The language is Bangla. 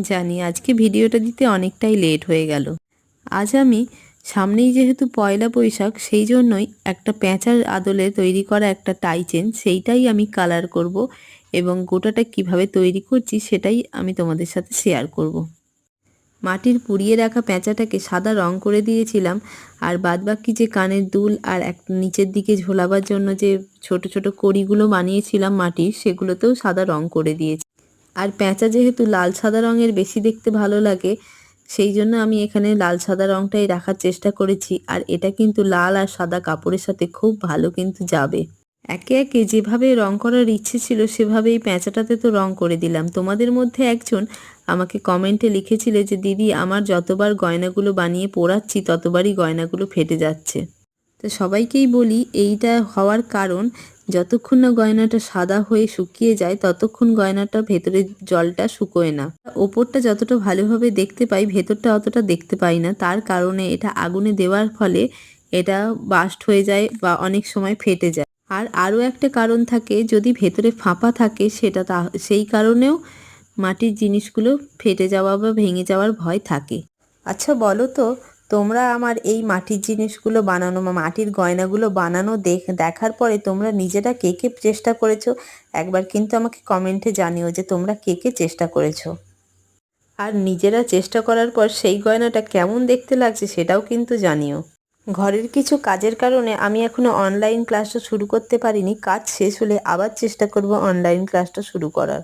জানি আজকে ভিডিওটা দিতে অনেকটাই লেট হয়ে গেল। আজ আমি সামনেই যেহেতু পয়লা বৈশাখ সেই জন্যই একটা পেঁচার আদলে তৈরি করা একটা টাই চেন সেইটাই আমি কালার করব এবং গোটাটা কিভাবে তৈরি করছি সেটাই আমি তোমাদের সাথে শেয়ার করব। মাটির পুড়িয়ে রাখা পেঁচাটাকে সাদা রং করে দিয়েছিলাম, আর বাদবাকি যে কানের দুল আর এক নিচের দিকে ঝোলাবার জন্য যে ছোট ছোট কড়িগুলো বানিয়েছিলাম মাটির, সেগুলোতেও সাদা রং করে দিয়েছি। আর পেঁচা যেহেতু লাল সাদা রঙের বেশি দেখতে ভালো লাগে, সেই জন্য আমি এখানে লাল সাদা রঙটাই রাখার চেষ্টা করেছি। আর এটা কিন্তু লাল আর সাদা কাপড়ের সাথে খুব ভালো কিন্তু যাবে। একে একে যেভাবে রং করার ইচ্ছে ছিল সেভাবেই পেঁচাটাতে তো রং করে দিলাম। তোমাদের মধ্যে একজন আমাকে কমেন্টে লিখেছিলে যে দিদি, আমার যতবার গয়নাগুলো বানিয়ে পরাচ্ছি ততবারই গয়নাগুলো ফেটে যাচ্ছে। তো সবাইকেই বলি এইটা হওয়ার কারণ, যতক্ষণ না গয়নাটা সাদা হয়ে শুকিয়ে যায় ততক্ষণ গয়নাটার ভেতরের জলটা শুকোয় না। ওপরটা যতটা ভালোভাবে দেখতে পাই ভেতরটা অতটা দেখতে পাই না, তার কারণে এটা আগুনে দেওয়ার ফলে এটা বাস্ট হয়ে যায় বা অনেক সময় ফেটে যায়। আর আরও একটা কারণ থাকে, যদি ভেতরে ফাঁপা থাকে সেটা সেই কারণেও মাটির জিনিসগুলো ফেটে যাওয়া বা ভেঙে যাওয়ার ভয় থাকে। আচ্ছা বলো তো, তোমরা আমার এই মাটির জিনিসগুলো বানানো বা মাটির গয়নাগুলো বানানো দেখার পরে তোমরা নিজেরা কে কে চেষ্টা করেছো? একবার কিন্তু আমাকে কমেন্টে জানিও যে তোমরা কে কে চেষ্টা করেছো। আর নিজেরা চেষ্টা করার পর সেই গয়নাটা কেমন দেখতে লাগছে সেটাও কিন্তু জানিও। ঘরের কিছু কাজের কারণে আমি এখনো অনলাইন ক্লাসটা শুরু করতে পারিনি। কাজ শেষ হলে আবার চেষ্টা করব অনলাইন ক্লাসটা শুরু করার।